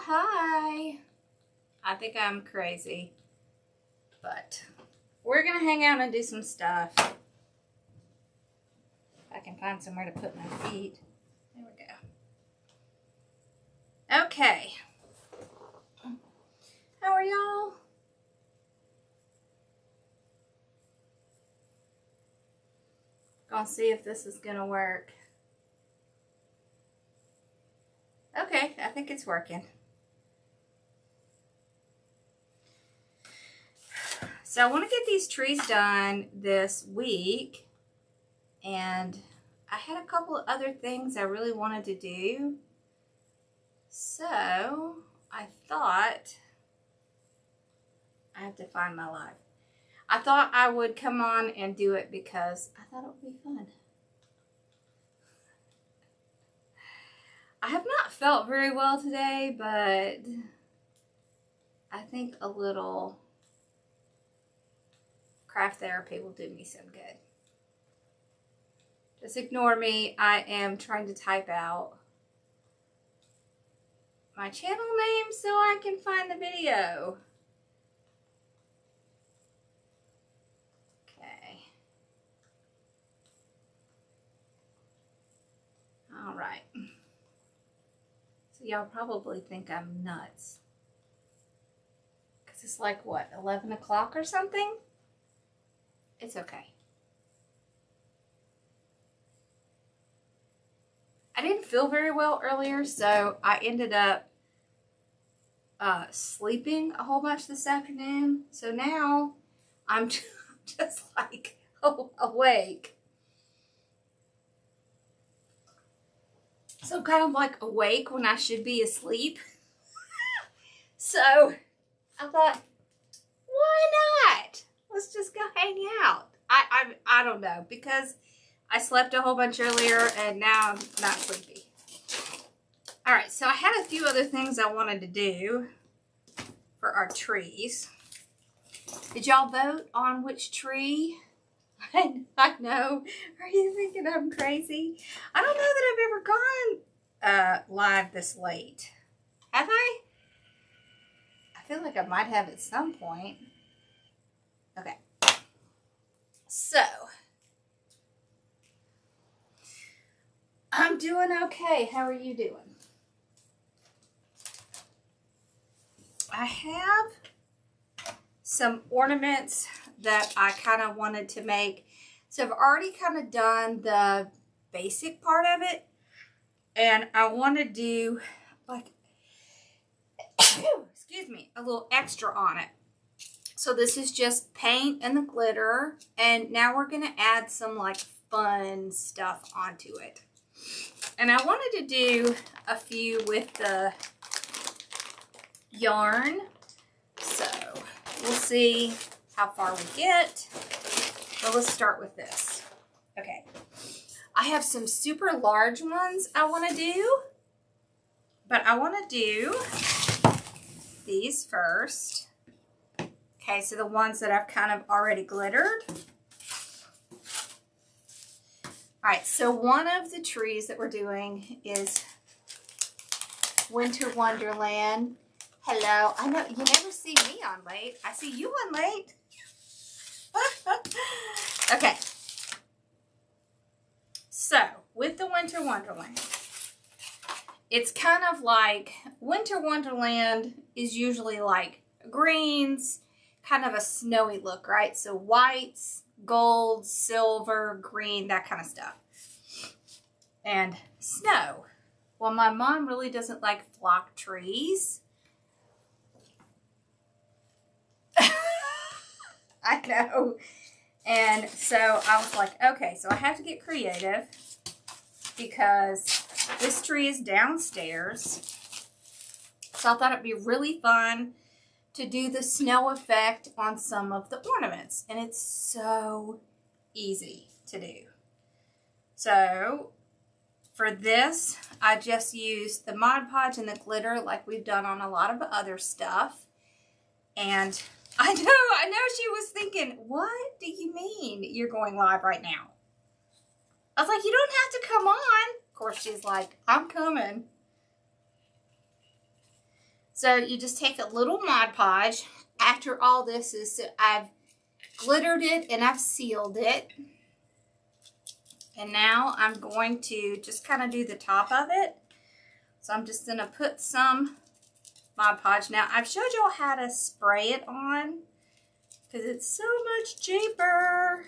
Hi. I think I'm crazy, but we're gonna hang out and do some stuff. If I can find somewhere to put my feet. There we go. Okay. How are y'all? Gonna see if this is gonna work. Okay, I think it's working. So I want to get these trees done this week, and I had a couple of other things I really wanted to do. So I thought, I have to find my live. I thought I would come on and do it because I thought it would be fun. I have not felt very well today, but I think a little craft therapy will do me some good. Just ignore me. I am trying to type out my channel name so I can find the video. Okay. All right. So y'all probably think I'm nuts. Because it's like, what, 11 o'clock or something? It's okay. I didn't feel very well earlier, so I ended up sleeping a whole bunch this afternoon. So now I'm just like awake. So I'm kind of like awake when I should be asleep. So I thought, why not? Let's just go hang out. I don't know, because I slept a whole bunch earlier and now I'm not sleepy. All right, so I had a few other things I wanted to do for our trees. Did y'all vote on which tree? I know. Are you thinking I'm crazy? I don't know that I've ever gone live this late. Have I? I feel like I might have at some point. Okay. So, I'm doing okay. How are you doing? I have some ornaments that I kind of wanted to make. So I've already kind of done the basic part of it, and I want to do like, excuse me, a little extra on it. So this is just paint and the glitter, and now we're going to add some like fun stuff onto it. And I wanted to do a few with the yarn, so we'll see how far we get. But let's start with this. Okay, I have some super large ones I want to do, but I want to do these first. Okay, so the ones that I've kind of already glittered. All right, so one of the trees that we're doing is Winter Wonderland. Hello, I know you never see me on late. I see you on late. Okay, so with the Winter Wonderland, it's kind of like Winter Wonderland is usually like greens, kind of a snowy look, right? So whites, gold, silver, green, that kind of stuff. And snow. Well, my mom really doesn't like flock trees. I know. And so I was like, okay, so I have to get creative because this tree is downstairs. So I thought it'd be really fun to do the snow effect on some of the ornaments. And it's so easy to do. So for this, I just used the Mod Podge and the glitter like we've done on a lot of other stuff. And I know she was thinking, what do you mean you're going live right now? I was like, you don't have to come on. Of course, she's like, I'm coming. So you just take a little Mod Podge. After all this is, I've glittered it and I've sealed it. And now I'm going to just kind of do the top of it. So I'm just going to put some Mod Podge. Now, I've showed y'all how to spray it on because it's so much cheaper.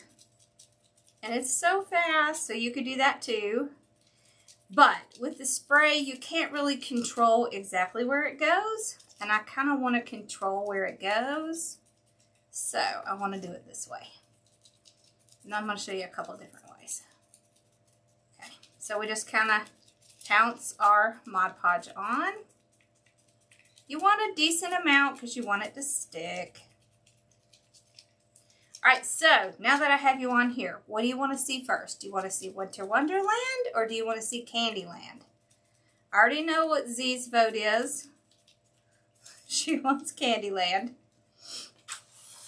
And it's so fast, so you could do that too. But with the spray, you can't really control exactly where it goes. And I kind of want to control where it goes. So I want to do it this way. And I'm going to show you a couple different ways. Okay, so we just kind of pounce our Mod Podge on. You want a decent amount because you want it to stick. Alright, so now that I have you on here, what do you want to see first? Do you want to see Winter Wonderland or do you want to see Candyland? I already know what Z's vote is. She wants Candyland.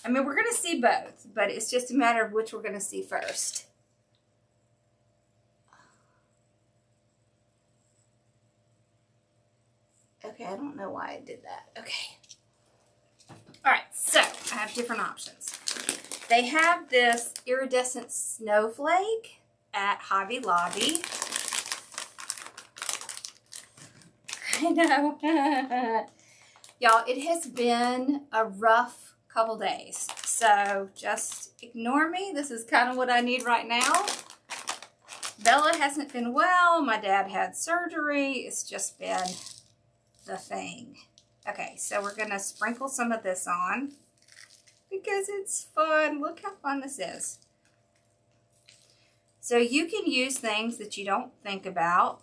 I mean, we're going to see both, but it's just a matter of which we're going to see first. Okay, I don't know why I did that. Okay. Alright, so I have different options. They have this iridescent snowflake at Hobby Lobby. I know. Y'all, it has been a rough couple days. So just ignore me. This is kind of what I need right now. Bella hasn't been well. My dad had surgery. It's just been the thing. Okay, so we're going to sprinkle some of this on. Because it's fun. Look how fun this is. So you can use things that you don't think about.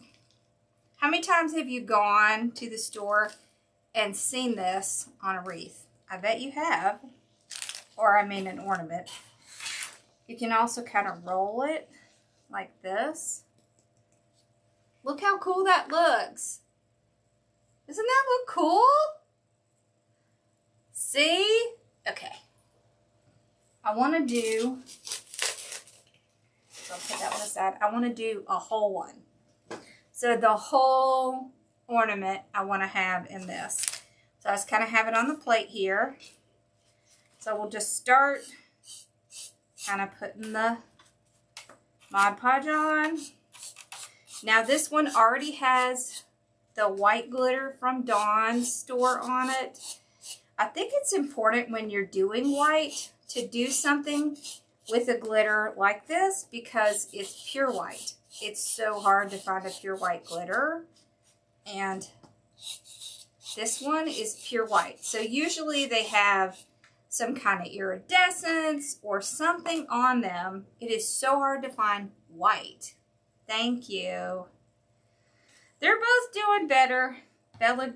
How many times have you gone to the store and seen this on a wreath? I bet you have. Or I mean an ornament. You can also kind of roll it like this. Look how cool that looks. Doesn't that look cool? See? Okay. I want to do, so I'll put that one aside. I want to do a whole one. So the whole ornament I want to have in this. So I just kind of have it on the plate here. So we'll just start kind of putting the Mod Podge on. Now this one already has the white glitter from Dawn's store on it. I think it's important when you're doing white to do something with a glitter like this because it's pure white. It's so hard to find a pure white glitter. And this one is pure white. So usually they have some kind of iridescence or something on them. It is so hard to find white. Thank you. They're both doing better. Bella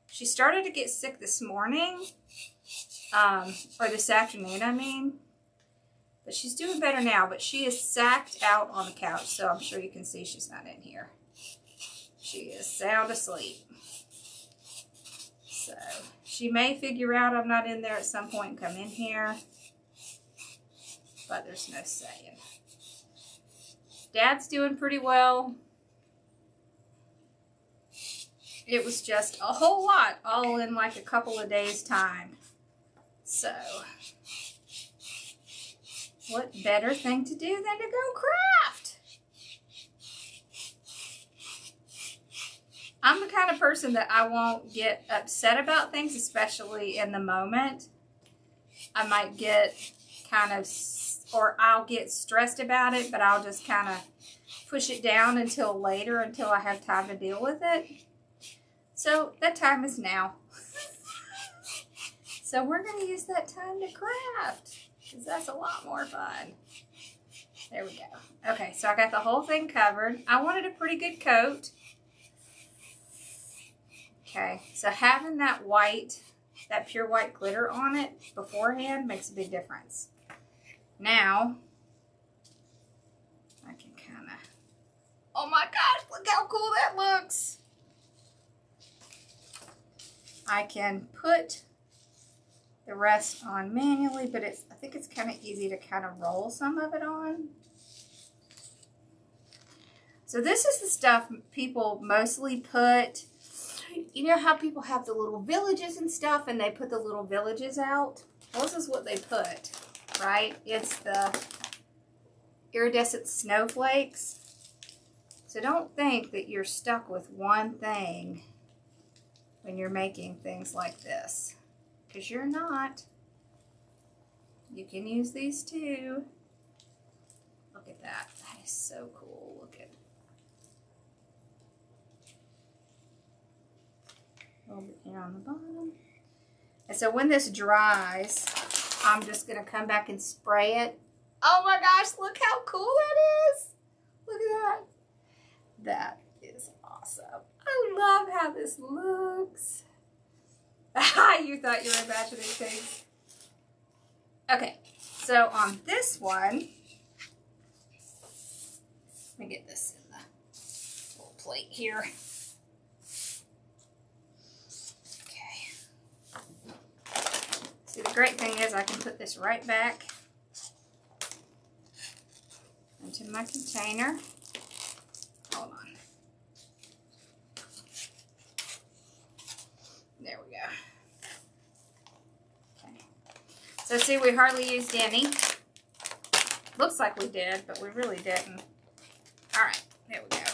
she started to get sick this morning. Or this afternoon, I mean. But she's doing better now. But she is sacked out on the couch. So I'm sure you can see she's not in here. She is sound asleep. So she may figure out I'm not in there at some point and come in here. But there's no saying. Dad's doing pretty well. It was just a whole lot all in like a couple of days' time. So, what better thing to do than to go craft? I'm the kind of person that I won't get upset about things, especially in the moment. I might get kind of, or I'll get stressed about it, but I'll just kind of push it down until later, until I have time to deal with it. So, that time is now. So we're going to use that time to craft, because that's a lot more fun. There we go. Okay, so I got the whole thing covered. I wanted a pretty good coat. Okay, so having that white, that pure white glitter on it beforehand makes a big difference. Now, I can kind of, oh my gosh, look how cool that looks. I can put the rest on manually, but I think it's kind of easy to kind of roll some of it on. So this is the stuff people mostly put you know how people have the little villages and stuff and they put the little villages out? Well, this is what they put, right? It's the iridescent snowflakes. So don't think that you're stuck with one thing when you're making things like this, because you're not. You can use these too. Look at that. That is so cool. Look at a little bit here on the bottom. And so when this dries, I'm just going to come back and spray it. Oh my gosh, look how cool that is. Look at that. That is awesome. I love how this looks. You thought you were imagining things. Okay, so on this one, let me get this in the little plate here. Okay. See, the great thing is I can put this right back into my container. Hold on. There we go. Okay. So see, we hardly used any. Looks like we did, but we really didn't. All right, there we go. Put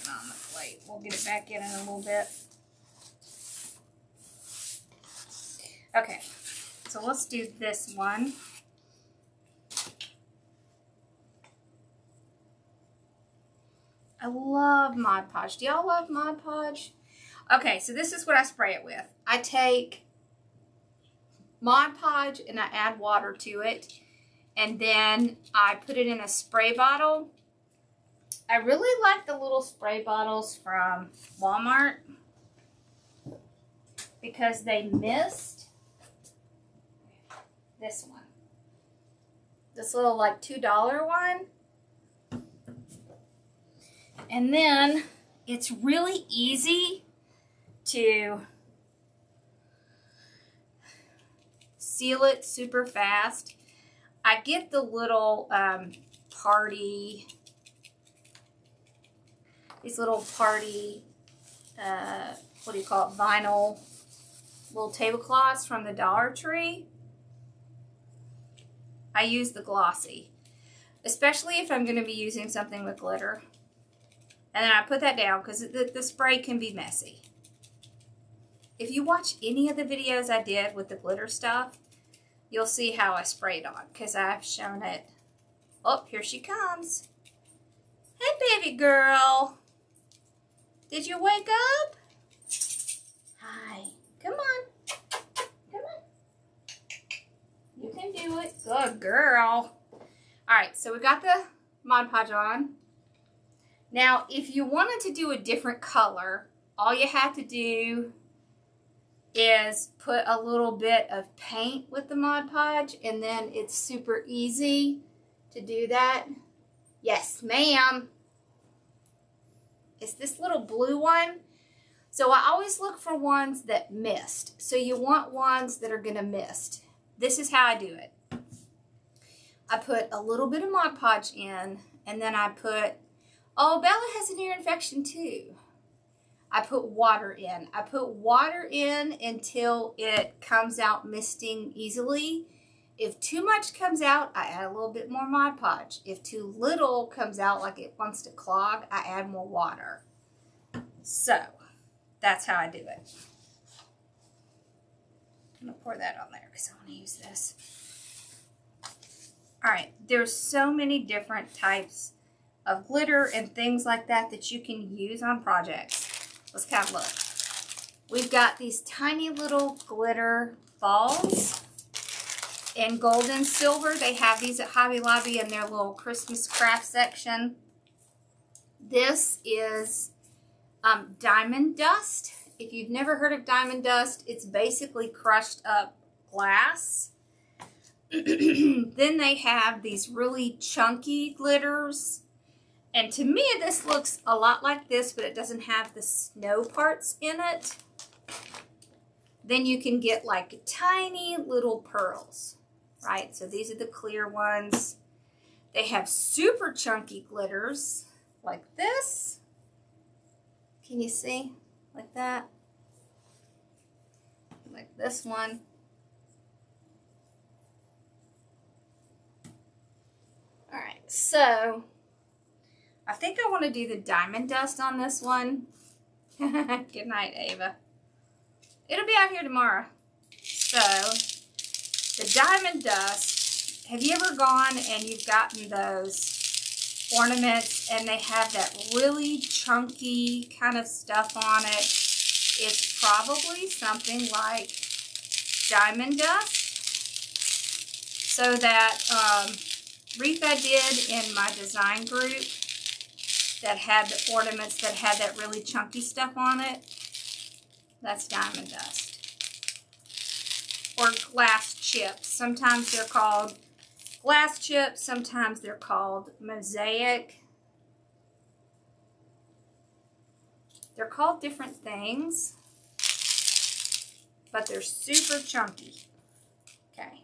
it on the plate. We'll get it back in a little bit. Okay, so let's do this one. I love Mod Podge. Do y'all love Mod Podge? Okay, so this is what I spray it with. I take Mod Podge and I add water to it, and then I put it in a spray bottle. I really like the little spray bottles from Walmart because they mist. This one. This little like $2 one. And then it's really easy to seal it super fast. I get the little these little party, what do you call it, vinyl little tablecloths from the Dollar Tree. I use the glossy, especially if I'm going to be using something with glitter. And then I put that down because the spray can be messy. If you watch any of the videos I did with the glitter stuff, you'll see how I sprayed on, because I've shown it. Oh, here she comes. Hey, baby girl. Did you wake up? Hi. Come on. Come on. You can do it. Good girl. All right, so we got the Mod Podge on. Now, if you wanted to do a different color, all you have to do is put a little bit of paint with the Mod Podge, and then it's super easy to do that. Yes, ma'am. It's this little blue one. So I always look for ones that mist. So you want ones that are going to mist. This is how I do it. I put a little bit of Mod Podge in, and then I put, oh, Bella has an ear infection too. I put water in. I put water in until it comes out misting easily. If too much comes out, I add a little bit more Mod Podge. If too little comes out like it wants to clog, I add more water. So, that's how I do it. I'm going to pour that on there because I want to use this. Alright, there's so many different types of glitter and things like that that you can use on projects. Let's kind of look. We've got these tiny little glitter balls in gold and silver. They have these at Hobby Lobby in their little Christmas craft section. This is diamond dust. If you've never heard of diamond dust, it's basically crushed up glass. Then they have these really chunky glitters. And to me, this looks a lot like this, but it doesn't have the snow parts in it. Then you can get like tiny little pearls, right? So these are the clear ones. They have super chunky glitters like this. Can you see? Like that. Like this one. Alright, so I think I want to do the diamond dust on this one. Good night, Ava. It'll be out here tomorrow. So, the diamond dust, have you ever gone and you've gotten those ornaments and they have that really chunky kind of stuff on it? It's probably something like diamond dust. So that wreath I did in my design group that had the ornaments that had that really chunky stuff on it, that's diamond dust. Or glass chips. Sometimes they're called glass chips, sometimes they're called mosaic. They're called different things, but they're super chunky. Okay.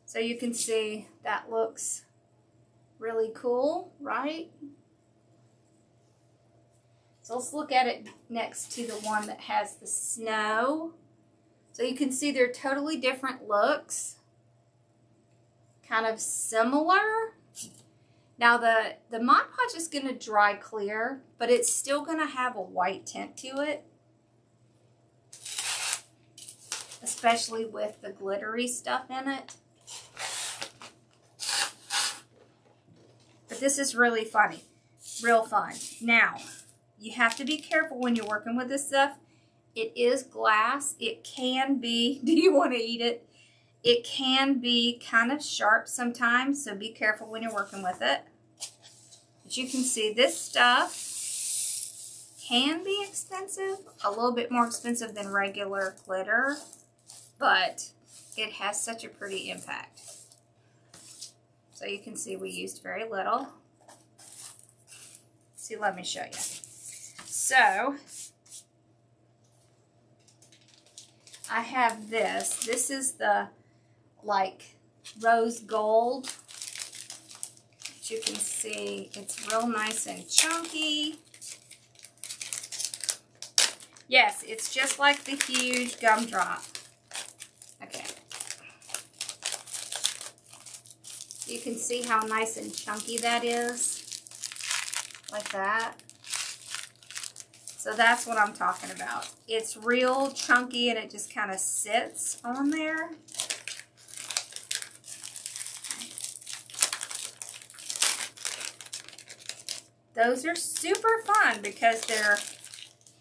So you can see that looks really cool, right? So let's look at it next to the one that has the snow. So you can see they're totally different looks. Kind of similar. Now the Mod Podge is going to dry clear, but it's still going to have a white tint to it. Especially with the glittery stuff in it. But this is really funny. Real fun. Now, you have to be careful when you're working with this stuff. It is glass. It can be, do you want to eat it? It can be kind of sharp sometimes, so be careful when you're working with it. But you can see this stuff can be expensive, a little bit more expensive than regular glitter, but it has such a pretty impact. So you can see we used very little. See, let me show you. So, I have this. This is the, like, rose gold. As you can see, it's real nice and chunky. Yes, it's just like the huge gumdrop. Okay. You can see how nice and chunky that is. Like that. So that's what I'm talking about. It's real chunky and it just kind of sits on there. Those are super fun because they're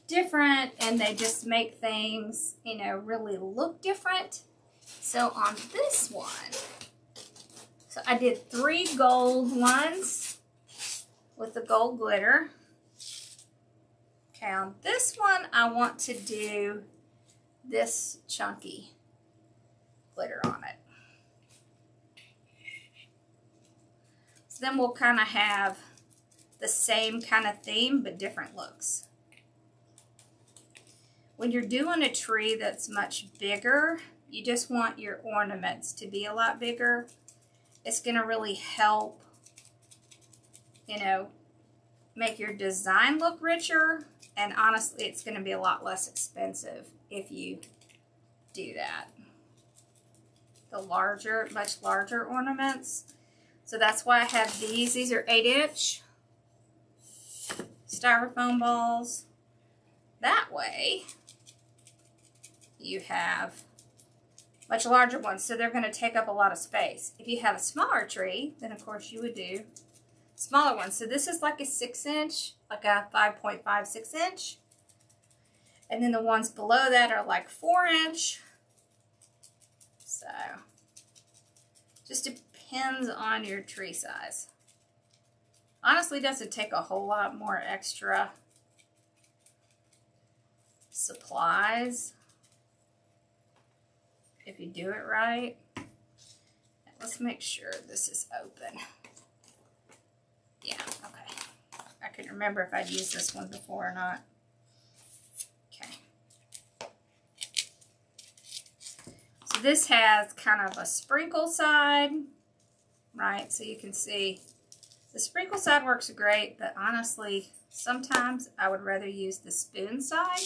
different and they just make things, you know, really look different. So on this one, so I did 3 gold ones with the gold glitter. Okay, on this one, I want to do this chunky glitter on it. So then we'll kind of have the same kind of theme, but different looks. When you're doing a tree that's much bigger, you just want your ornaments to be a lot bigger. It's going to really help, you know, make your design look richer. And honestly, it's going to be a lot less expensive if you do that. The larger, much larger ornaments. So that's why I have these. These are 8-inch styrofoam balls. That way, you have much larger ones. So they're going to take up a lot of space. If you have a smaller tree, then of course you would do smaller ones. So this is like a 6-inch, like a 5.5, 6 inch. And then the ones below that are like 4-inch. So, just depends on your tree size. Honestly, doesn't take a whole lot more extra supplies if you do it right. Now, let's make sure this is open. Yeah, okay. I couldn't remember if I'd used this one before or not. Okay. So this has kind of a sprinkle side, right? So you can see the sprinkle side works great, but honestly, sometimes I would rather use the spoon side.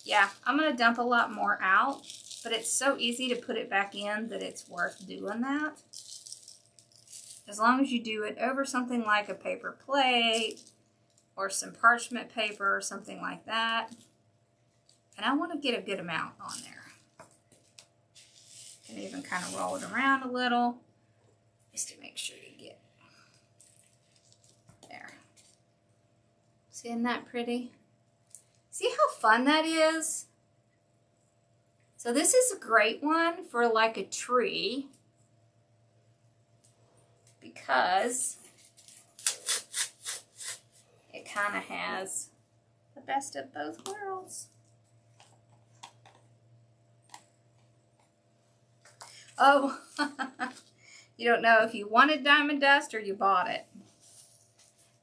Yeah, I'm going to dump a lot more out, but it's so easy to put it back in that it's worth doing that. As long as you do it over something like a paper plate or some parchment paper or something like that. And I want to get a good amount on there. And even kind of roll it around a little just to make sure you get there. See, isn't that pretty? See how fun that is? So this is a great one for like a tree because it kind of has the best of both worlds. Oh, you don't know if you wanted diamond dust or you bought it.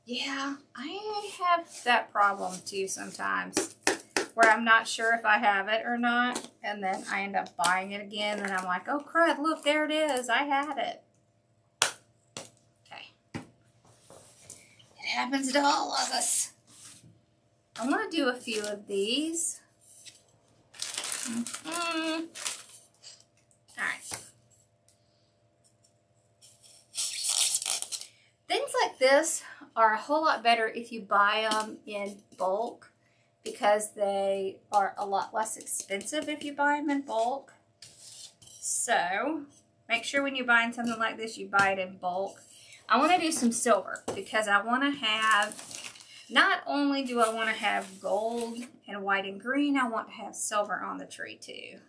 Yeah, I have that problem too sometimes, where I'm not sure if I have it or not, and then I end up buying it again, and I'm like, oh crud, look, there it is, I had it. Okay. It happens to all of us. I want to do a few of these. Alright. Things like this are a whole lot better if you buy them in bulk because they are a lot less expensive if you buy them in bulk. So, make sure when you're buying something like this, you buy it in bulk. I want to do some silver because I want to have, not only do I want to have gold and white and green, I want to have silver on the tree too.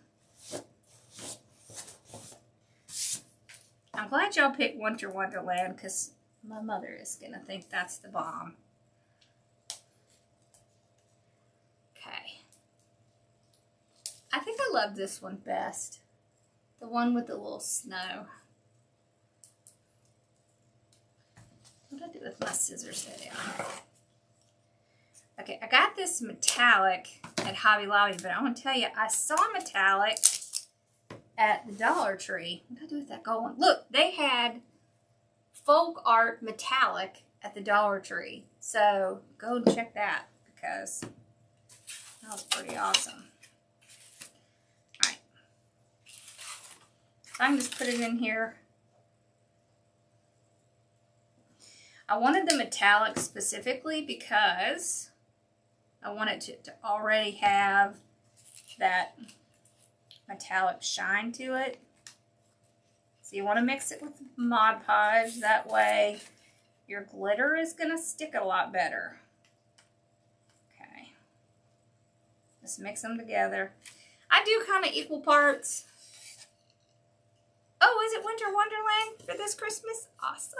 I'm glad y'all picked Winter Wonderland because my mother is going to think that's the bomb. Okay. I think I love this one best. The one with the little snow. What did I do with my scissors today? Okay, I got this metallic at Hobby Lobby, but I want to tell you, I saw metallic at the Dollar Tree. What did I do with that gold one? Look, they had folk art metallic at the Dollar Tree. So go and check that because that was pretty awesome. Alright. So I can just put it in here. I wanted the metallic specifically because I wanted to already have that metallic shine to it. So you want to mix it with Mod Podge. That way your glitter is going to stick a lot better. Okay. Just mix them together. I do kind of equal parts. Oh, is it Winter Wonderland for this Christmas? Awesome.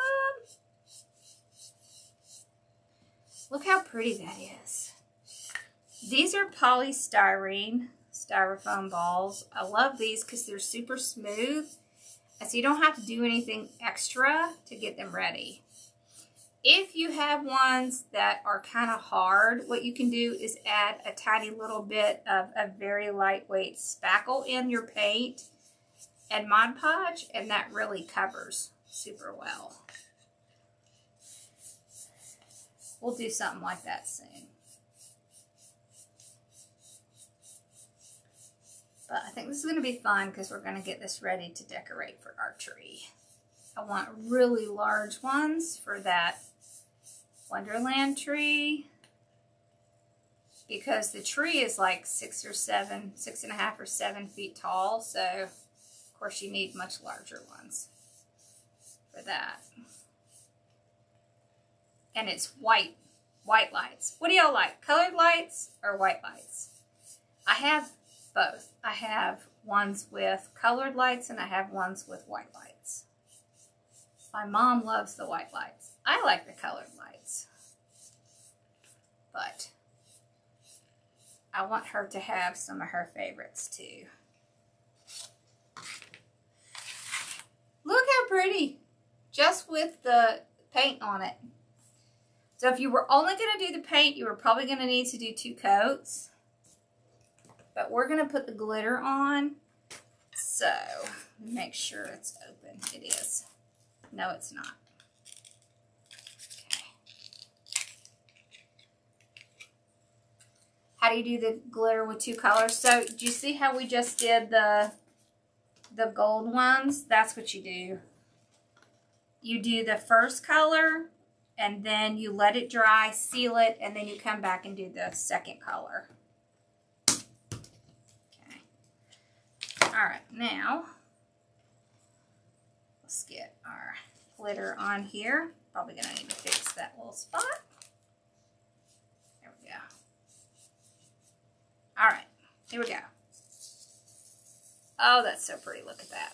Look how pretty that is. These are polystyrene, styrofoam balls. I love these because they're super smooth. And so you don't have to do anything extra to get them ready. If you have ones that are kind of hard, what you can do is add a tiny little bit of a very lightweight spackle in your paint and Mod Podge, and that really covers super well. We'll do something like that soon. But I think this is going to be fun because we're going to get this ready to decorate for our tree. I want really large ones for that Wonderland tree because the tree is like 6.5 or 7 feet tall. So, of course, you need much larger ones for that. And it's white lights. What do y'all like? Colored lights or white lights? I have both. I have ones with colored lights and I have ones with white lights. My mom loves the white lights. I like the colored lights. But I want her to have some of her favorites too. Look how pretty. Just with the paint on it. So if you were only going to do the paint, you were probably going to need to do 2 coats. But we're going to put the glitter on. So, make sure it's open. It is. No, it's not. Okay. how do you do the glitter with 2 colors? So do you see how we just did the gold ones? That's what you do. You do the first color, and then you let it dry, seal it, and then you come back and do the second color. Okay. All right, now let's get our glitter on here. Probably gonna need to fix that little spot. There we go. All right, here we go. Oh, that's so pretty. Look at that.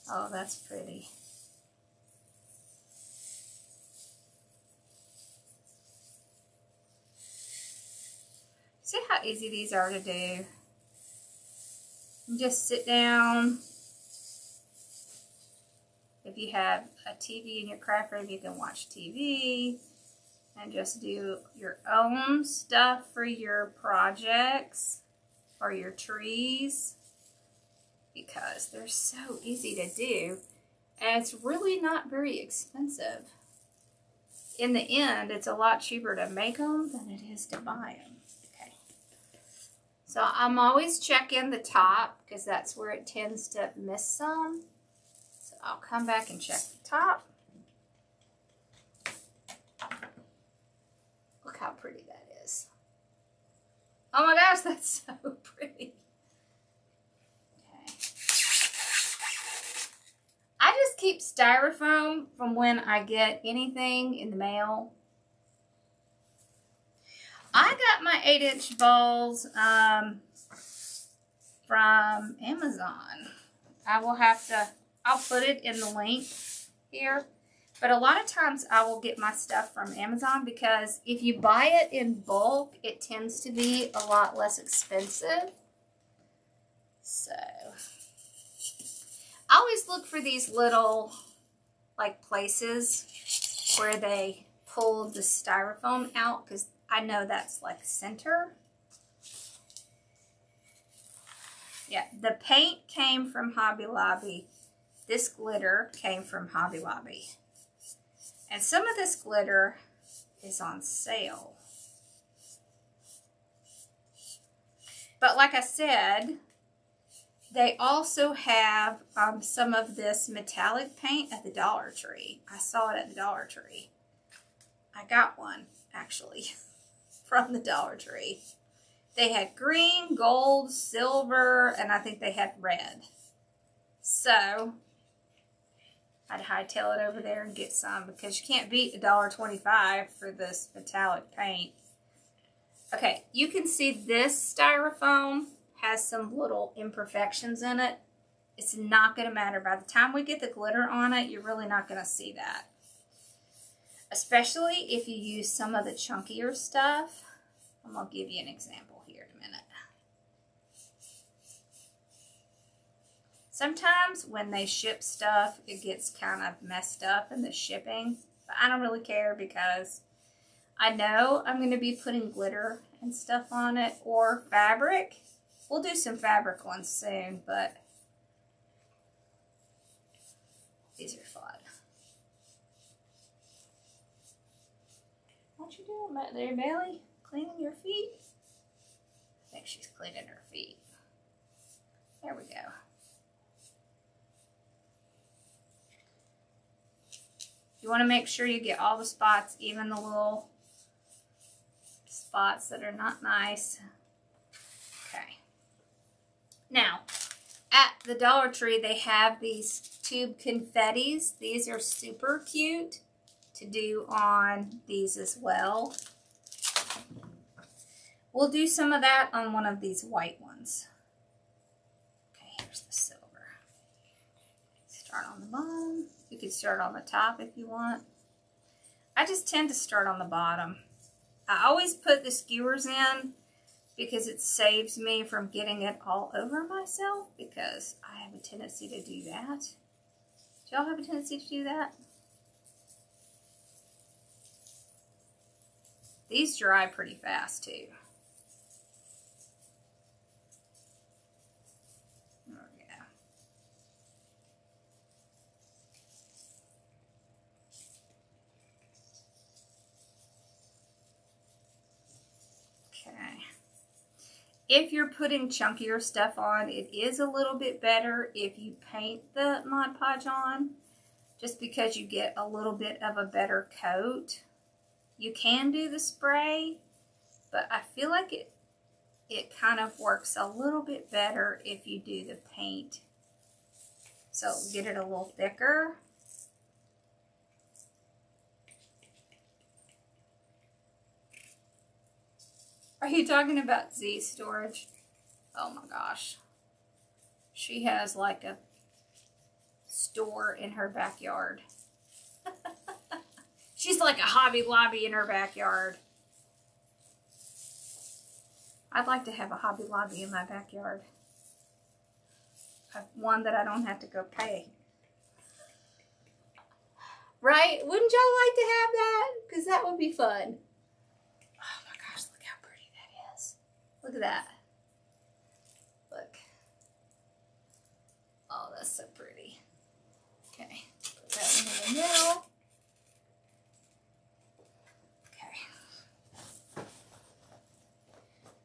Oh, that's pretty. See how easy these are to do? You just sit down. If you have a TV in your craft room, you can watch TV and just do your own stuff for your projects or your trees, because they're so easy to do, and it's really not very expensive. In the end, it's a lot cheaper to make them than it is to buy them. Okay. So I'm always checking the top because that's where it tends to miss some. So I'll come back and check the top. Look how pretty that is. Oh my gosh, that's so pretty. I just keep styrofoam from when I get anything in the mail. I got my 8-inch balls from Amazon. I'll put it in the link here. But a lot of times I will get my stuff from Amazon because if you buy it in bulk, it tends to be a lot less expensive. So I always look for these little, like, places where they pull the styrofoam out because I know that's, like, center. Yeah, the paint came from Hobby Lobby. This glitter came from Hobby Lobby. And some of this glitter is on sale. But like I said, they also have some of this metallic paint at the Dollar Tree. I saw it at the Dollar Tree. I got one, actually, from the Dollar Tree. They had green, gold, silver, and I think they had red. So I'd hightail it over there and get some because you can't beat $1.25 for this metallic paint. Okay, you can see this styrofoam has some little imperfections in it. It's not going to matter. By the time we get the glitter on it, you're really not going to see that. Especially if you use some of the chunkier stuff. I'm going to give you an example here in a minute. Sometimes when they ship stuff, it gets kind of messed up in the shipping. But I don't really care because I know I'm going to be putting glitter and stuff on it or fabric. We'll do some fabric ones soon, but these are fun. What you doing back there, Bailey? Cleaning your feet? I think she's cleaning her feet. There we go. You want to make sure you get all the spots, even the little spots that are not nice. Okay. Now, at the Dollar Tree, they have these tube confettis. These are super cute to do on these as well. We'll do some of that on one of these white ones. Okay, here's the silver. Start on the bottom. You can start on the top if you want. I just tend to start on the bottom. I always put the skewers in because it saves me from getting it all over myself because I have a tendency to do that. Do y'all have a tendency to do that? These dry pretty fast too. If you're putting chunkier stuff on, it is a little bit better if you paint the Mod Podge on, just because you get a little bit of a better coat. You can do the spray, but I feel like it kind of works a little bit better if you do the paint. So get it a little thicker. Are you talking about Z's storage? Oh my gosh. She has like a store in her backyard. She's like a Hobby Lobby in her backyard. I'd like to have a Hobby Lobby in my backyard. One that I don't have to go pay. Right? Wouldn't y'all like to have that? Because that would be fun. Oh my gosh, look how pretty that is. Look at that. Look. Oh, that's so pretty. Okay, put that one in the middle. Okay.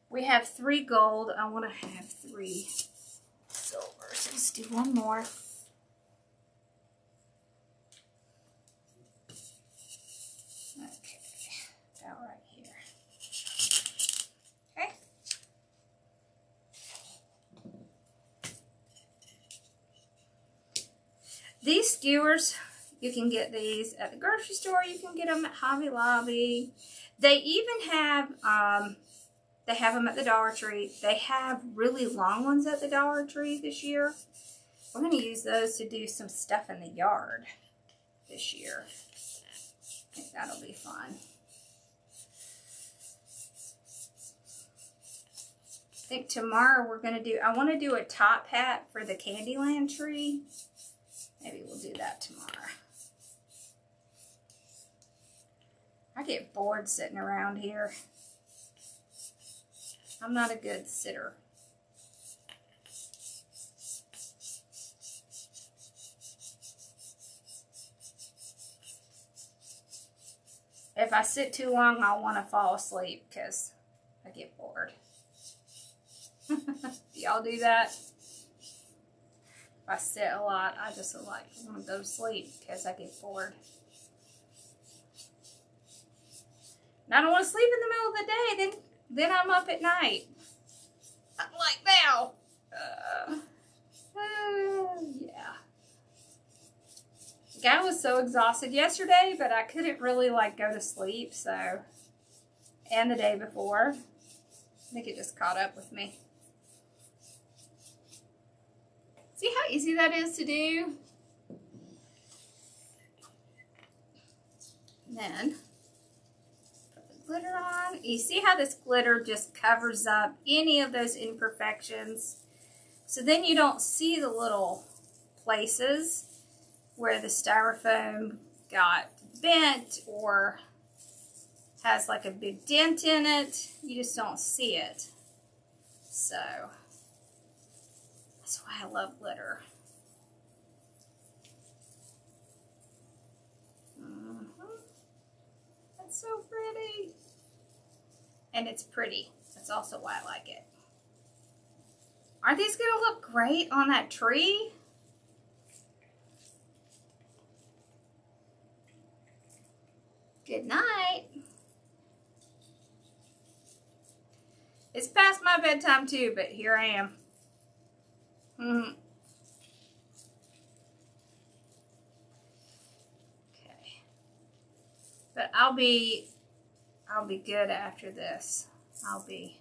We have 3 gold. I want to have 3 silver. So let's do one more. Okay, about right here. Okay. These skewers, you can get these at the grocery store. You can get them at Hobby Lobby. They even have, they have them at the Dollar Tree. They have really long ones at the Dollar Tree this year. We're going to use those to do some stuff in the yard this year. I think that'll be fun. I think tomorrow we're going to do, I want to do a top hat for the Candyland tree. Maybe we'll do that tomorrow. I get bored sitting around here. I'm not a good sitter. If I sit too long, I'll want to fall asleep because I get bored. Y'all do that? If I sit a lot, I just like want to go to sleep because I get bored. And I don't want to sleep in the middle of the day, then I'm up at night. Like now. Yeah. Like, I was so exhausted yesterday, but I couldn't really like go to sleep, so. And the day before. I think it just caught up with me. See how easy that is to do? And then put the glitter on. You see how this glitter just covers up any of those imperfections. So then you don't see the little places where the styrofoam got bent or has like a big dent in it. You just don't see it. So that's why I love glitter. That's so pretty. And it's pretty. That's also why I like it. Aren't these going to look great on that tree? Good night. It's past my bedtime too, but here I am. Okay. But I'll be good after this. I'll be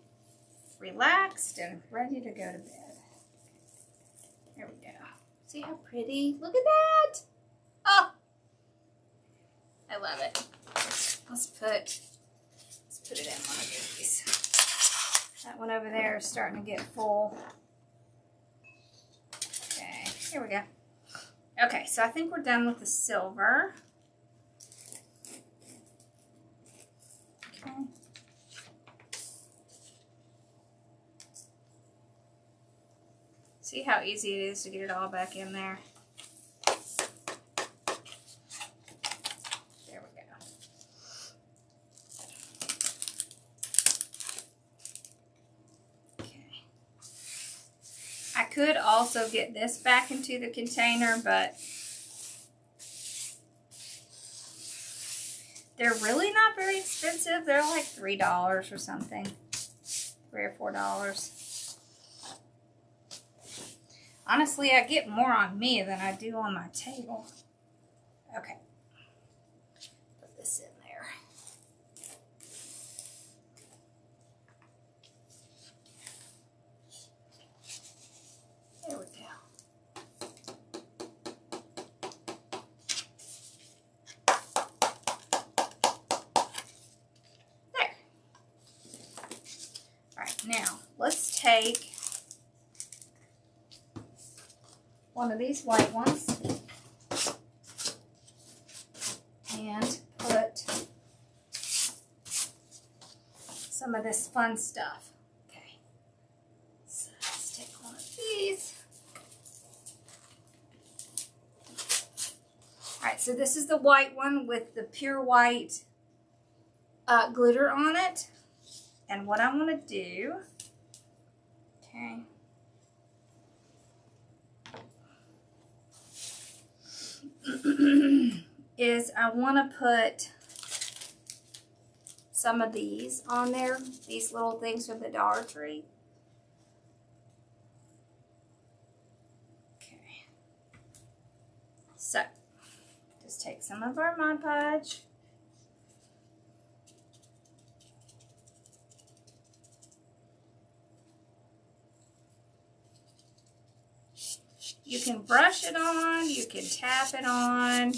relaxed and ready to go to bed. There we go. See how pretty? Look at that! Oh! I love it. Let's put it in one of these. That one over there is starting to get full. Okay, here we go. Okay, so I think we're done with the silver. Okay. See how easy it is to get it all back in there? There we go. Okay. could also get this back into the container, but they're really not very expensive. They're like $3 or something. $3 or $4. Honestly, I get more on me than I do on my table. Okay. Put this in there. There we go. There. All right, now let's take one of these white ones and put some of this fun stuff. Okay, so let's take one of these. All right, so this is the white one with the pure white glitter on it. And what I want to do, okay, is I want to put some of these on there, these little things from the Dollar Tree. Okay. So, just take some of our Mod Podge. You can brush it on, you can tap it on.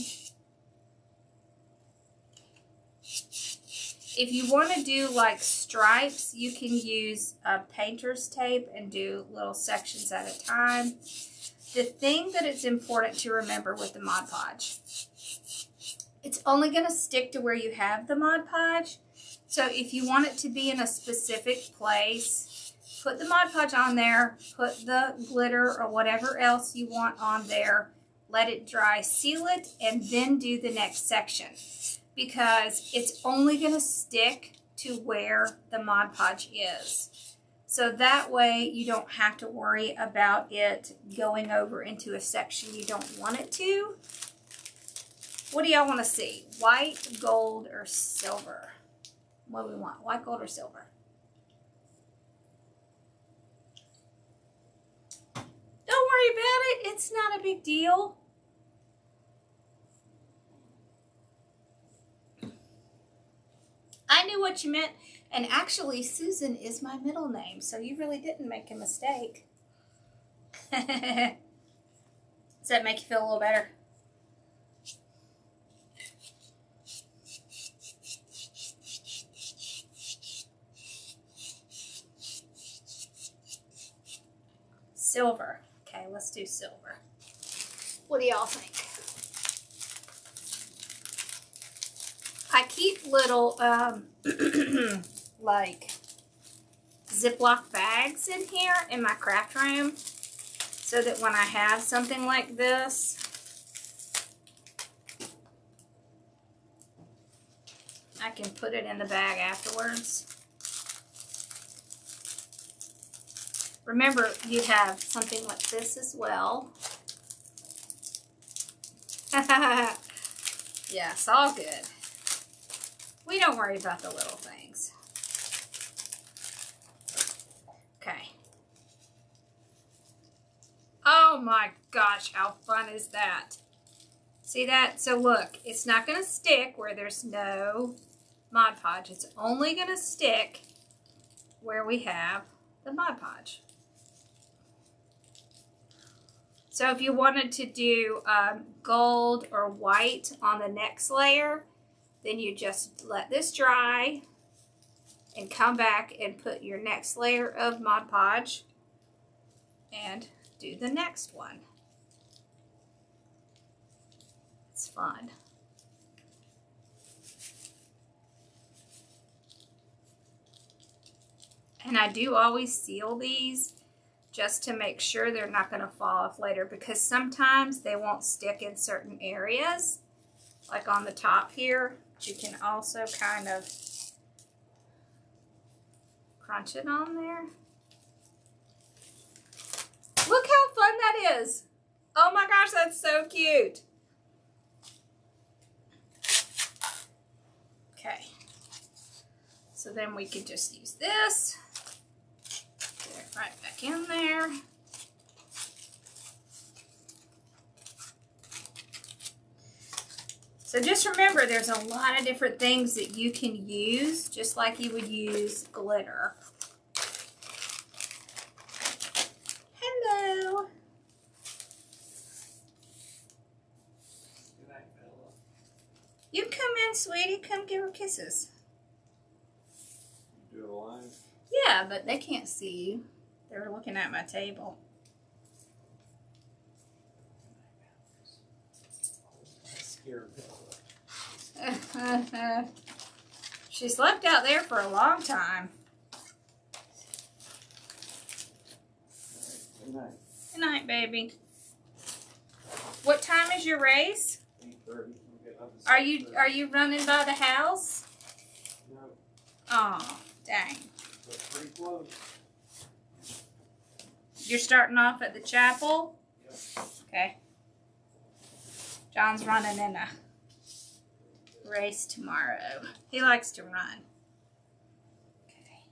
If you want to do like stripes, you can use painter's tape and do little sections at a time. The thing that it's important to remember with the Mod Podge, it's only going to stick to where you have the Mod Podge. So if you want it to be in a specific place, put the Mod Podge on there, put the glitter or whatever else you want on there, let it dry, seal it, and then do the next section. Because it's only going to stick to where the Mod Podge is. So that way you don't have to worry about it going over into a section you don't want it to. What do y'all want to see? White, gold, or silver? What do we want? White, gold, or silver? Don't worry about it. It's not a big deal. I knew what you meant. And actually, Susan is my middle name, so you really didn't make a mistake. Does that make you feel a little better? Silver. Okay, let's do silver. What do y'all think? I keep little, like, Ziploc bags in here in my craft room so that when I have something like this, I can put it in the bag afterwards. Remember, you have something like this as well. Yeah, it's all good. We don't worry about the little things. Okay. Oh my gosh, how fun is that? See that? So look, it's not going to stick where there's no Mod Podge. It's only going to stick where we have the Mod Podge. So if you wanted to do gold or white on the next layer, then you just let this dry and come back and put your next layer of Mod Podge and do the next one. It's fun. And I do always seal these just to make sure they're not going to fall off later, because sometimes they won't stick in certain areas, like on the top here. You can also kind of crunch it on there. Look is. Oh my gosh, that's so cute. Okay. So then we can just use this. Get it right back in there. So just remember, there's a lot of different things that you can use, just like you would use glitter. Hello. Good night, Bella. You come in, sweetie. Come give her kisses. You do it live? Yeah, but they can't see you. They're looking at my table. I scared Bella. She slept out there for a long time. Good night. Good night, baby. What time is your race? 8:30. Are you running by the house? No, Oh, dang. but pretty close. You're starting off at the chapel? Yep. Okay. John's running in a race tomorrow. He likes to run. Okay.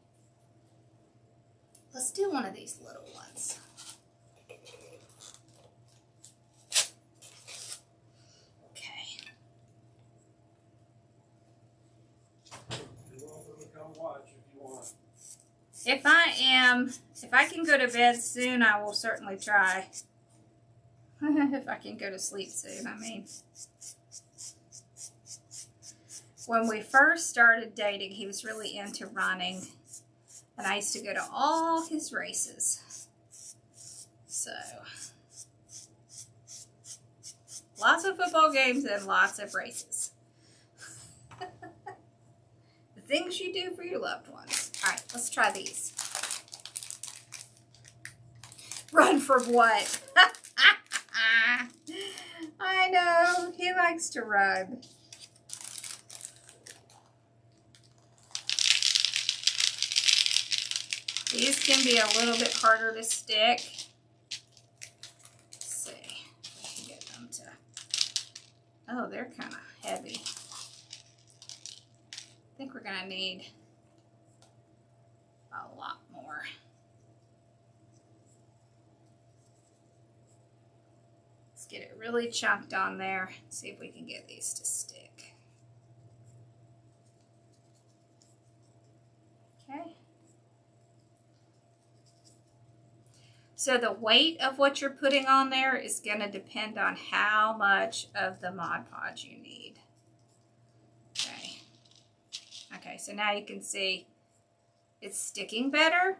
Let's do one of these little ones. Okay. You're welcome to come watch if you want. If I can go to bed soon, I will certainly try. If I can go to sleep soon, I mean. When we first started dating, he was really into running. And I used to go to all his races. So, lots of football games and lots of races. The things you do for your loved ones. All right, let's try these. Run from what? I know, he likes to run. These can be a little bit harder to stick. Let's see if I can get them to. Oh, they're kind of heavy. I think we're going to need a lot more. Let's get it really chunked on there. See if we can get these to stick. Okay. So the weight of what you're putting on there is going to depend on how much of the Mod Podge you need. Okay. Okay, so now you can see it's sticking better.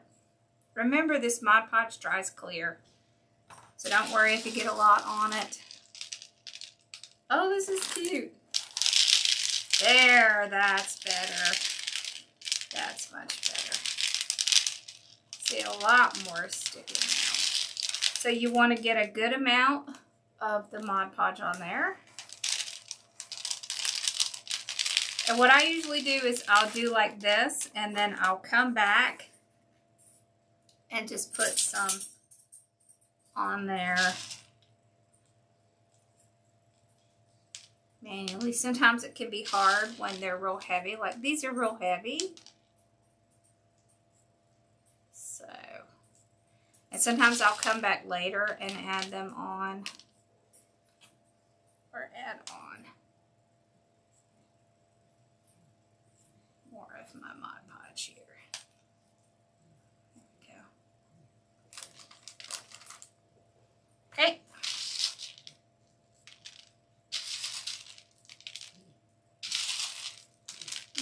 Remember, this Mod Podge dries clear, so don't worry if you get a lot on it. Oh, this is cute. There, that's better. That's much better. See, a lot more sticking now. So you want to get a good amount of the Mod Podge on there. And what I usually do is I'll do like this, and then I'll come back and just put some on there manually. Sometimes it can be hard when they're real heavy. Like these are real heavy. So, and sometimes I'll come back later and add them on, or add on more of my Mod Podge here. There we go. Okay.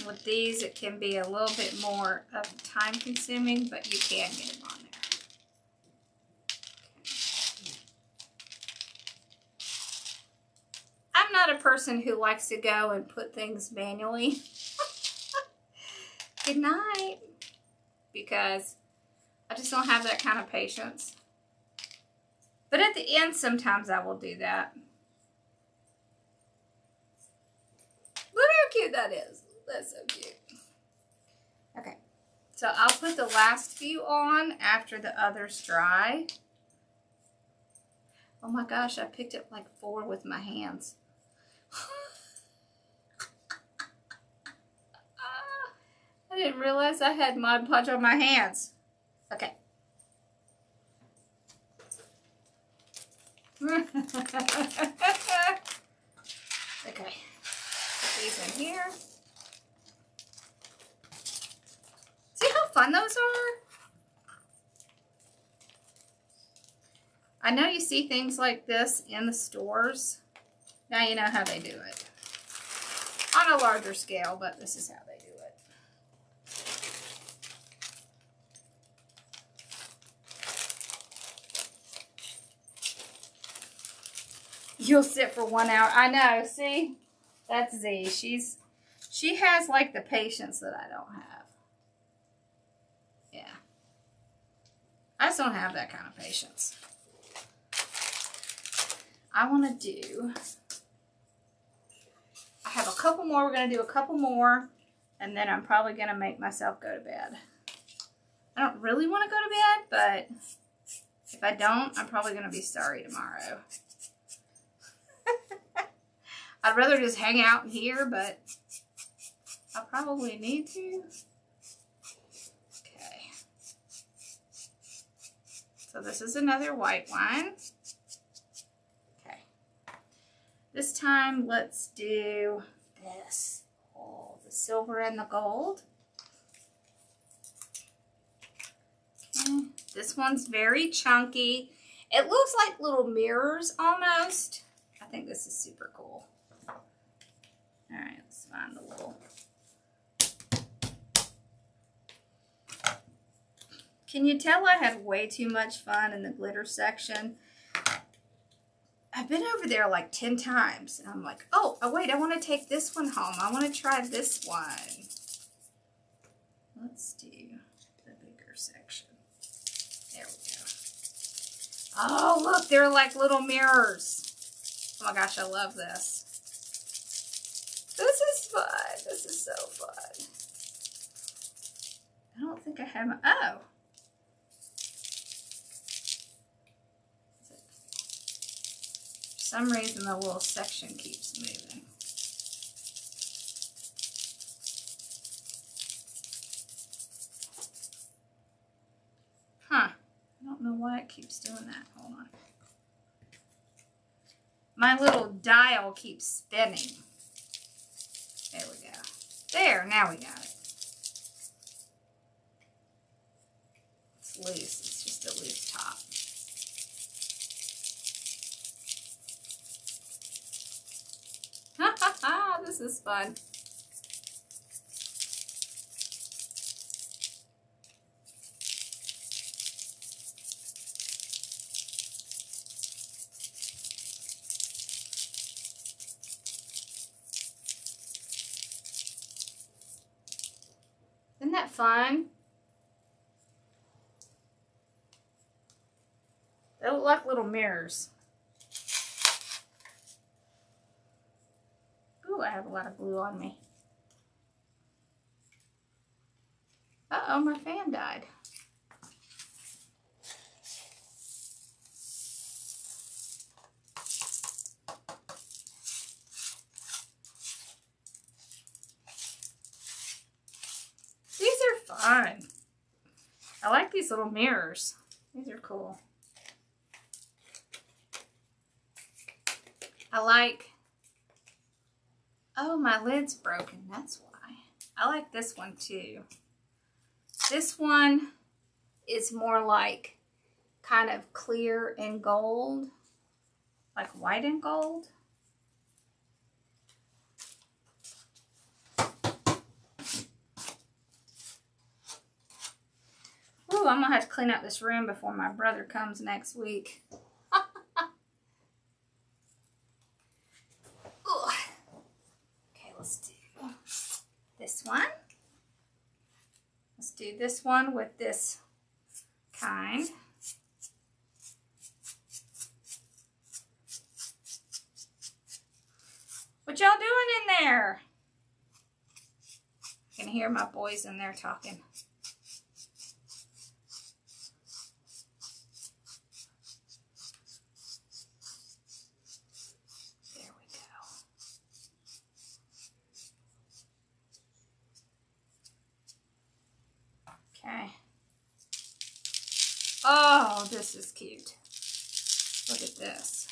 With these, it can be a little bit more time consuming, but you can get them on there. I'm not a person who likes to go and put things manually. Good night. Because I just don't have that kind of patience. But at the end, sometimes I will do that. Look how cute that is. That's so cute. Okay. So I'll put the last few on after the others dry. Oh my gosh, I picked up like 4 with my hands. I didn't realize I had Mod Podge on my hands. Okay. Okay. Put these in here. See how fun those are? I know you see things like this in the stores. Now you know how they do it. On a larger scale, but this is how they do it. You'll sit for 1 hour. I know, see? That's Z. She has like the patience that I don't have. Yeah. I just don't have that kind of patience. I want to do, I have a couple more. We're going to do a couple more, and then I'm probably going to make myself go to bed. I don't really want to go to bed, but if I don't, I'm probably going to be sorry tomorrow. I'd rather just hang out here, but I probably need to. Okay. So this is another white one. This time, let's do this. Oh, the silver and the gold. Okay. This one's very chunky. It looks like little mirrors almost. I think this is super cool. All right, let's find the little. Can you tell I had way too much fun in the glitter section? I've been over there like 10 times, and I'm like, oh, wait, I want to take this one home. I want to try this one. Let's do the bigger section. There we go. Oh, look, they're like little mirrors. Oh my gosh, I love this. This is fun. This is so fun. I don't think I have my, oh. For some reason, the little section keeps moving. Huh. I don't know why it keeps doing that. Hold on. My little dial keeps spinning. There we go. There, now we got it. It's loose. It's just a loose top. Ha ha ha! This is fun. Isn't that fun? They look like little mirrors. Ooh, I have a lot of glue on me. Uh-oh, my fan died. These are fun. I like these little mirrors. These are cool. I like, oh, my lid's broken. That's why. I like this one too. This one is more like kind of clear and gold, like white and gold. Ooh, I'm gonna have to clean up this room before my brother comes next week. Okay, let's do this one. Let's do this one with this kind. What y'all doing in there? I can hear my boys in there talking. Oh, this is cute. Look at this.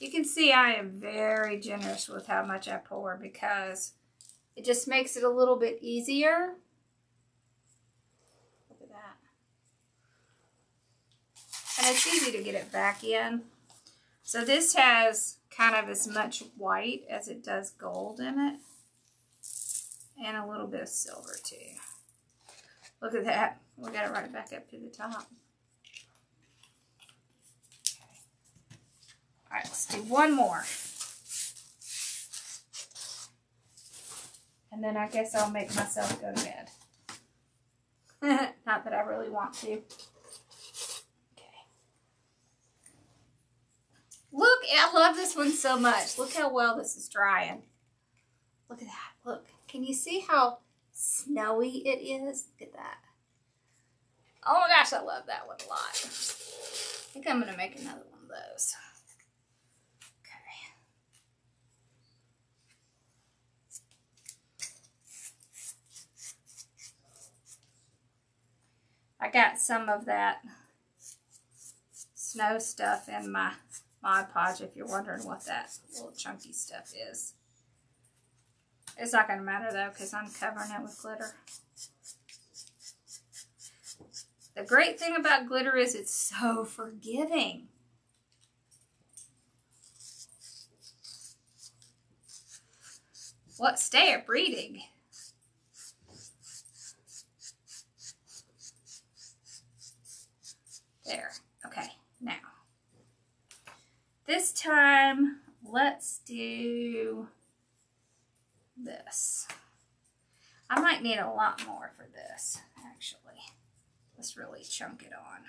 You can see I am very generous with how much I pour because it just makes it a little bit easier. Look at that. And it's easy to get it back in. So this has kind of as much white as it does gold in it. And a little bit of silver too. Look at that. We got it right back up to the top. All right, let's do one more. And then I guess I'll make myself go to bed. Not that I really want to. Okay. Look, I love this one so much. Look how well this is drying. Look at that. Look. Can you see how snowy it is? Look at that. Oh my gosh, I love that one a lot. I think I'm going to make another one of those. I got some of that snow stuff in my Mod Podge, if you're wondering what that little chunky stuff is. It's not going to matter though, because I'm covering it with glitter. The great thing about glitter is it's so forgiving. What? Stay up reading. There. Okay, now. This time, let's do this. I might need a lot more for this, actually. Let's really chunk it on.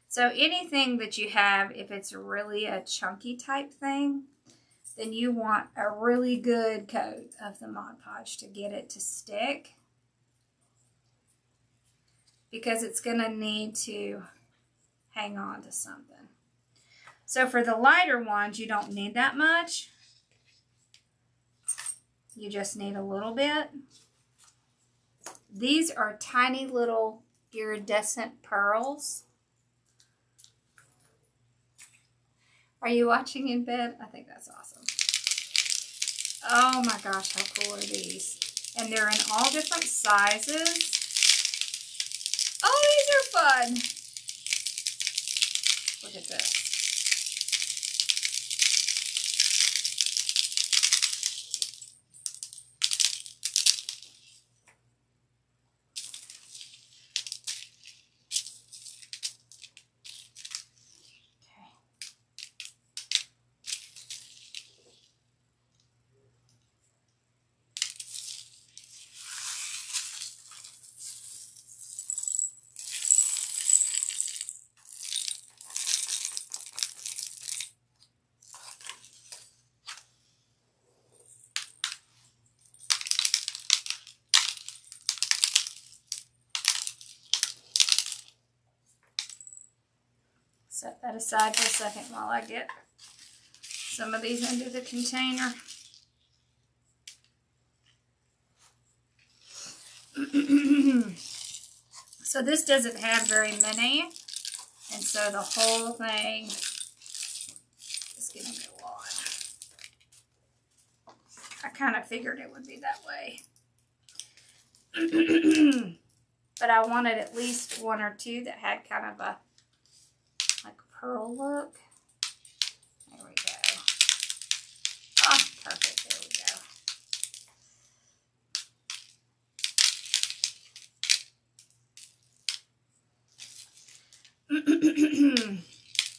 So anything that you have, if it's really a chunky type thing, then you want a really good coat of the Mod Podge to get it to stick, because it's going to need to hang on to something. So for the lighter ones, you don't need that much. You just need a little bit. These are tiny little iridescent pearls. Are you watching in bed? I think that's awesome. Oh my gosh, how cool are these? And they're in all different sizes. Oh, these are fun. Look at this. Set that aside for a second while I get some of these into the container. So this doesn't have very many, and so the whole thing is going to go on. I kind of figured it would be that way. But I wanted at least one or two that had kind of a like pearl look. There we go. Oh, perfect. There we go.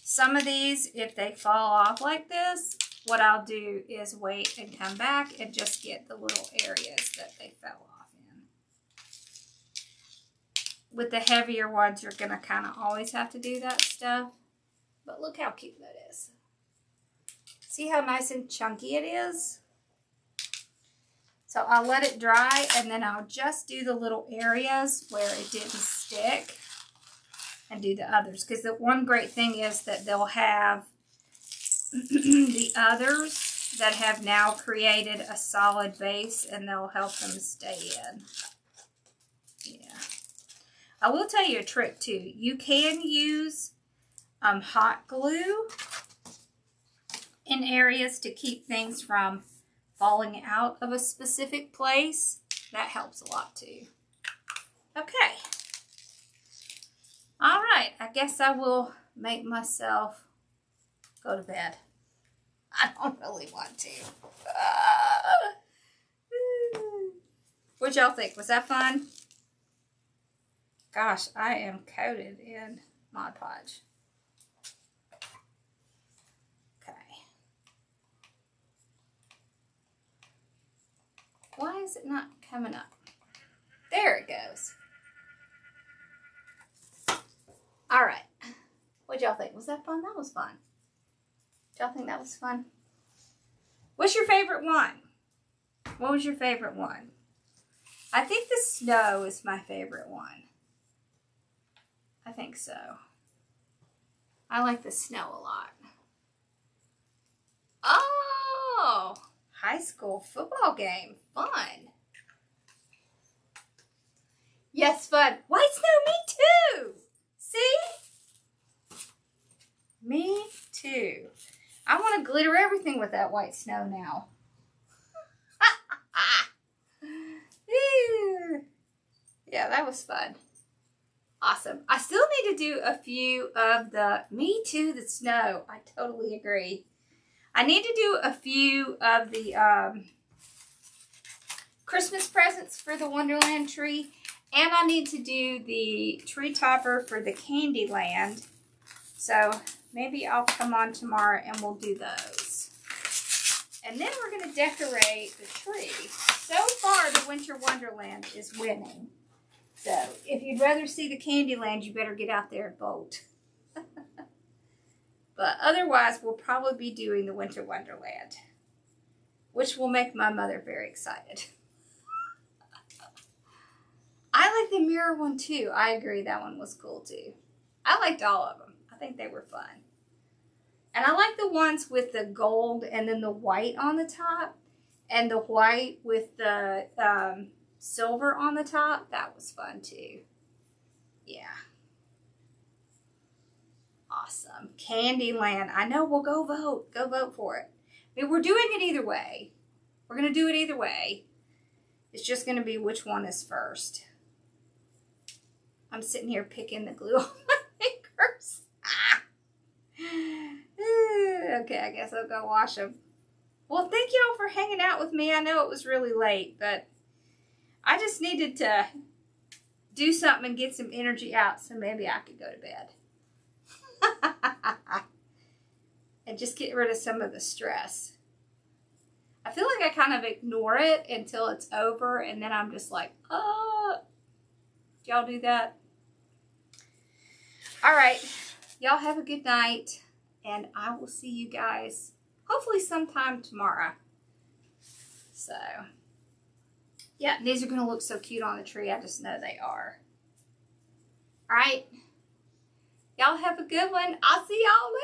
Some of these, if they fall off like this, what I'll do is wait and come back and just get the little areas that they fell off in. With the heavier ones, you're going to kind of always have to do that stuff. But look how cute that is. See how nice and chunky it is? So I'll let it dry, and then I'll just do the little areas where it didn't stick. and do the others. Because the one great thing is that they'll have the others that have now created a solid base, and they'll help them stay in. Yeah. I will tell you a trick too. You can use hot glue in areas to keep things from falling out of a specific place. That helps a lot too. Okay. All right. I guess I will make myself go to bed. I don't really want to. What'd y'all think? Was that fun? Gosh, I am coated in Mod Podge. Okay. Why is it not coming up? There it goes. All right. What'd y'all think? Was that fun? That was fun. Did y'all think that was fun? What's your favorite one? What was your favorite one? I think the snow is my favorite one. I think so. I like the snow a lot. Oh, high school football game. Fun. Yes, fun. White snow, me too. See? Me too. I want to glitter everything with that white snow now. Yeah, that was fun. Awesome. I still need to do a few of the, me too, the snow. I totally agree. I need to do a few of the Christmas presents for the Wonderland tree. And I need to do the tree topper for the Candyland. So maybe I'll come on tomorrow and we'll do those. And then we're going to decorate the tree. So far, the Winter Wonderland is winning. So if you'd rather see the Candyland, you better get out there and vote. But otherwise, we'll probably be doing the Winter Wonderland, which will make my mother very excited. I like the mirror one too. I agree, that one was cool too. I liked all of them. I think they were fun. And I like the ones with the gold and then the white on the top. And the white with the silver on the top. That was fun too. Yeah. Awesome. Candyland. I know, we'll go vote. Go vote for it. I mean, we're doing it either way. We're going to do it either way. It's just going to be which one is first. I'm sitting here picking the glue on my fingers. Okay, I guess I'll go wash them. Well, thank y'all for hanging out with me. I know it was really late, but I just needed to do something and get some energy out so maybe I could go to bed. And just get rid of some of the stress. I feel like I kind of ignore it until it's over, and then I'm just like, oh. Do y'all do that? All right. Y'all have a good night, and I will see you guys hopefully sometime tomorrow. So, yeah, these are going to look so cute on the tree. I just know they are. All right. Y'all have a good one. I'll see y'all later.